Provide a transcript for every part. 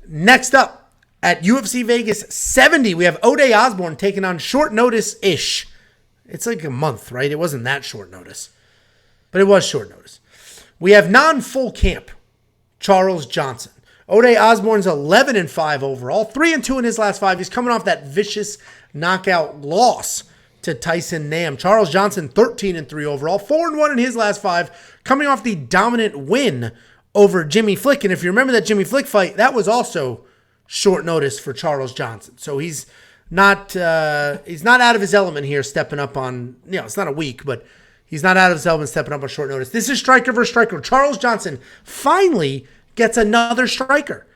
Next up, at UFC Vegas 70, we have Ode Osbourne taking on short notice-ish. It's like a month, right? It wasn't that short notice, but it was short notice. We have non-full camp, Charles Johnson. Ode Osbourne's 11-5 overall, 3-2 in his last 5. He's coming off that vicious knockout loss to Tyson Nam. Charles Johnson, 13-3 overall, 4-1 in his last 5, coming off the dominant win over Jimmy Flick. And if you remember that Jimmy Flick fight, that was also short notice for Charles Johnson. So he's not out of his element here, stepping up on, it's not a week, but he's not out of his element stepping up on short notice. This is striker versus striker. Charles Johnson finally gets another striker.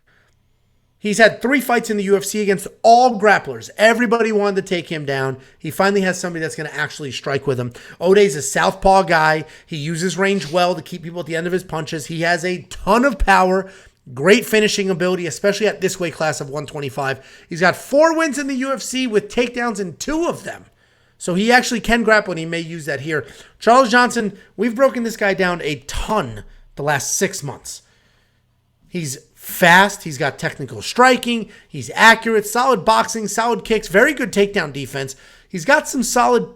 He's had 3 fights in the UFC against all grapplers. Everybody wanted to take him down. He finally has somebody that's going to actually strike with him. Ode's a southpaw guy. He uses range well to keep people at the end of his punches. He has a ton of power, great finishing ability, especially at this weight class of 125. He's got 4 wins in the UFC with takedowns in 2 of them. So he actually can grapple, and he may use that here. Charles Johnson, we've broken this guy down a ton the last 6 months. He's fast. He's got technical striking. He's accurate, solid boxing, solid kicks, very good takedown defense. He's got some solid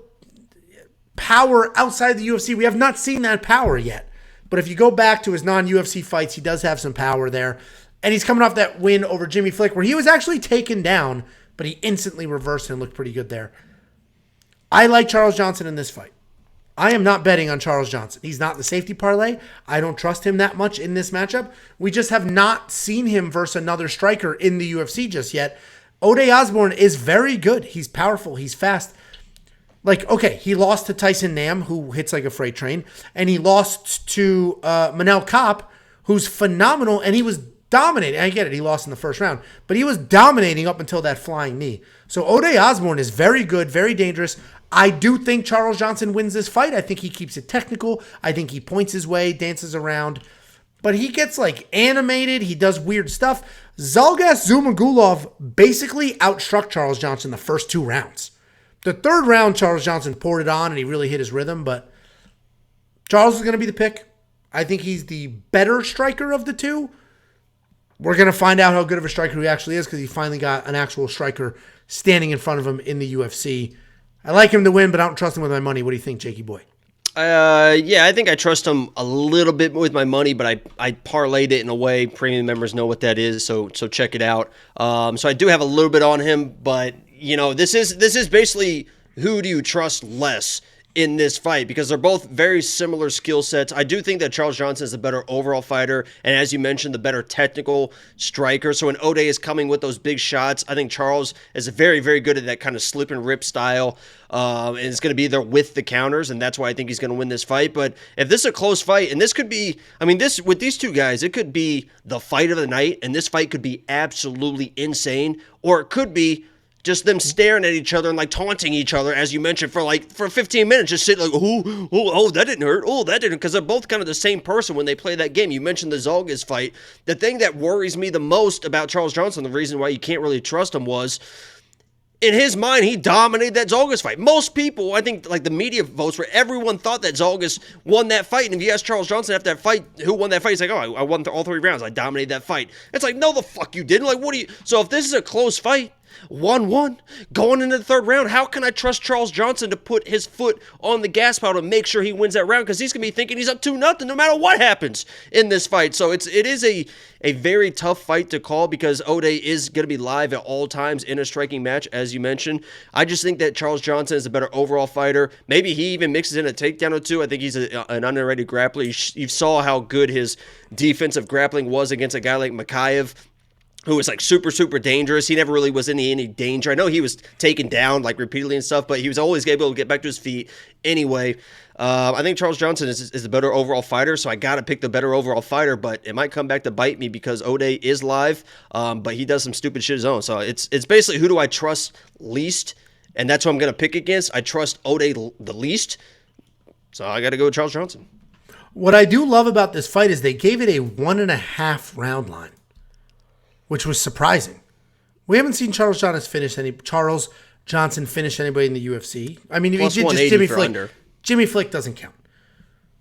power outside the UFC. We have not seen that power yet. But if you go back to his non-UFC fights, he does have some power there. And he's coming off that win over Jimmy Flick where he was actually taken down, but he instantly reversed and looked pretty good there. I like Charles Johnson in this fight. I am not betting on Charles Johnson. He's not in the safety parlay. I don't trust him that much in this matchup. We just have not seen him versus another striker in the UFC just yet. Ode Osbourne is very good. He's powerful. He's fast. He lost to Tyson Nam, who hits like a freight train, and he lost to Manel Kopp, who's phenomenal, and he was dominating. I get it. He lost in the first round, but he was dominating up until that flying knee. So Ode Osbourne is very good, very dangerous. I do think Charles Johnson wins this fight. I think he keeps it technical. I think he points his way, dances around. But he gets animated. He does weird stuff. Zhalgas Zhumagulov basically outstruck Charles Johnson the first 2 rounds. The 3rd round, Charles Johnson poured it on and he really hit his rhythm. But Charles is going to be the pick. I think he's the better striker of the 2. We're going to find out how good of a striker he actually is because he finally got an actual striker standing in front of him in the UFC. I like him to win, but I don't trust him with my money. What do you think, Jakey boy? I think I trust him a little bit with my money, but I parlayed it in a way. Premium members know what that is, so check it out. So I do have a little bit on him, but this is basically who do you trust less in this fight because they're both very similar skill sets. I do think that Charles Johnson is a better overall fighter, and as you mentioned, the better technical striker. So when Ode is coming with those big shots, I think Charles is very, very good at that kind of slip and rip style, and it's going to be there with the counters, and that's why I think he's going to win this fight. But if this is a close fight, and this could be, with these 2 guys, it could be the fight of the night, and this fight could be absolutely insane, or it could be just them staring at each other and taunting each other, as you mentioned, for 15 minutes, just sitting oh, that didn't hurt. Oh, that didn't, because they're both kind of the same person when they play that game. You mentioned the Zhalgas fight. The thing that worries me the most about Charles Johnson, the reason why you can't really trust him was, in his mind, he dominated that Zhalgas fight. Most people, I think, the media votes where everyone thought that Zhalgas won that fight. And if you ask Charles Johnson after that fight, who won that fight, he's like, oh, I won all 3 rounds. I dominated that fight. It's like, no, the fuck you didn't. What do you? So if this is a close fight, 1-1, going into the 3rd round, how can I trust Charles Johnson to put his foot on the gas pedal to make sure he wins that round? Because he's going to be thinking he's up 2-0 no matter what happens in this fight. So it is a very tough fight to call because Ode is going to be live at all times in a striking match, as you mentioned. I just think that Charles Johnson is a better overall fighter. Maybe he even mixes in a takedown or 2. I think he's an underrated grappler. You saw how good his defensive grappling was against a guy like Makayev, who was super, super dangerous. He never really was in any danger. I know he was taken down repeatedly and stuff, but he was always able to get back to his feet anyway. I think Charles Johnson is a better overall fighter, so I got to pick the better overall fighter, but it might come back to bite me because Ode is live, but he does some stupid shit his own. So it's basically who do I trust least, and that's who I'm going to pick against. I trust Ode the least, so I got to go with Charles Johnson. What I do love about this fight is they gave it a 1.5 round line, which was surprising. We haven't seen Charles Johnson finish anybody in the UFC. He did just Jimmy Flick. Under. Jimmy Flick doesn't count.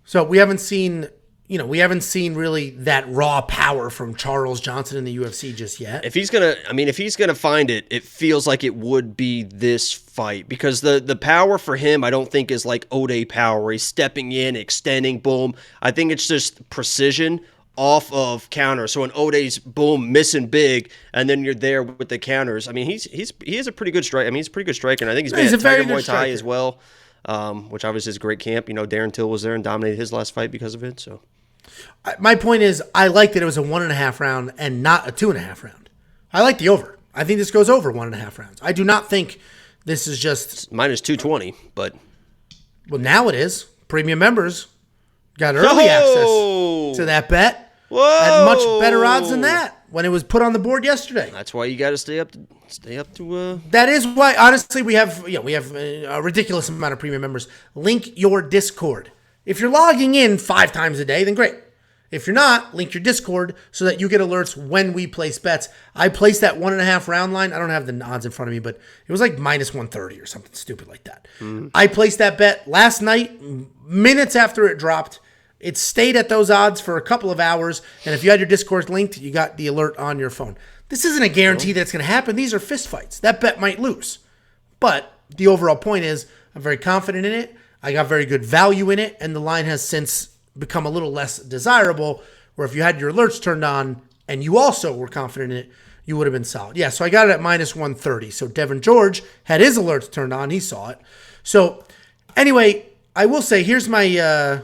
So we haven't seen we haven't seen really that raw power from Charles Johnson in the UFC just yet. If he's gonna find it, it feels like it would be this fight, because the power for him, I don't think is like Ode power, where he's stepping in, extending, boom. I think it's just precision off of counter. So when Ode's boom missing big, and then you're there with the counters. I mean, he is a pretty good strike. I mean, he's a pretty good striker, and I think he's been at Tiger Muay Thai as well, which obviously is a great camp. Darren Till was there and dominated his last fight because of it. So. My point is, I like that it was a 1.5 round and not a 2.5 round. I like the over. I think this goes over 1.5 rounds. I do not think this is just... It's minus 220, but... Well, now it is. Premium members got early access to that bet. Whoa! At much better odds than that when it was put on the board yesterday. That's why you got to stay up to. That is why, honestly, we have a ridiculous amount of premium members. Link your Discord. If you're logging in 5 times a day, then great. If you're not, link your Discord so that you get alerts when we place bets. I placed that 1.5 round line. I don't have the odds in front of me, but it was like minus 130 or something stupid like that. I placed that bet last night, minutes after it dropped. It stayed at those odds for a couple of hours, and if you had your Discord linked, you got the alert on your phone. This isn't a guarantee that's going to happen. These are fist fights. That bet might lose. But the overall point is I'm very confident in it. I got very good value in it, and the line has since become a little less desirable, where if you had your alerts turned on and you also were confident in it, you would have been solid. Yeah, so I got it at minus 130. So Devin George had his alerts turned on. He saw it. So anyway, I will say, here's my...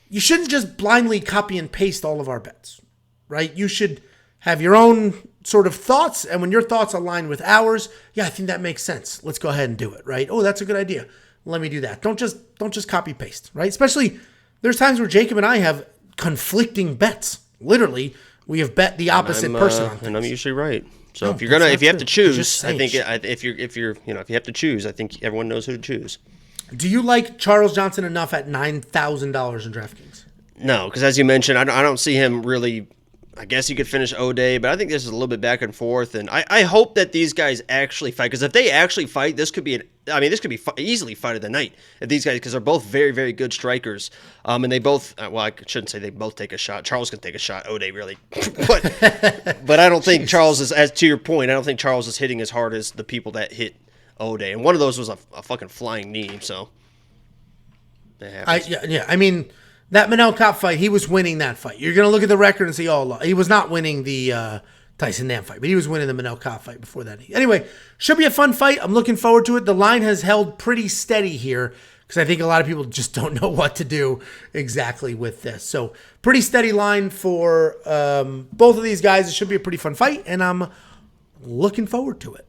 you shouldn't just blindly copy and paste all of our bets, right? You should have your own sort of thoughts, and when your thoughts align with ours, yeah, I think that makes sense. Let's go ahead and do it, right? Oh, that's a good idea. Let me do that. Don't just copy paste, right? Especially there's times where Jacob and I have conflicting bets. Literally, we have bet the opposite person on things. And I'm usually right. So if you have to choose, I think if you have to choose, I think everyone knows who to choose. Do you like Charles Johnson enough at $9,000 in DraftKings? No, because as you mentioned, I don't see him really. I guess you could finish Ode, but I think this is a little bit back and forth, and I hope that these guys actually fight, because if they actually fight, this could be easily fight of the night if these guys, because they're both very, very good strikers, and they both, well, I shouldn't say they both take a shot. Charles can take a shot, Ode really, but I don't think Charles is, as to your point, I don't think Charles is hitting as hard as the people that hit Ode, and one of those was a fucking flying knee, so that happens. I mean, that Manel Kape fight, he was winning that fight. You're going to look at the record and see, he was not winning the Tyson Nam fight, but he was winning the Manel Kape fight before that. Anyway, should be a fun fight. I'm looking forward to it. The line has held pretty steady here because I think a lot of people just don't know what to do exactly with this. So pretty steady line for both of these guys. It should be a pretty fun fight, and I'm looking forward to it.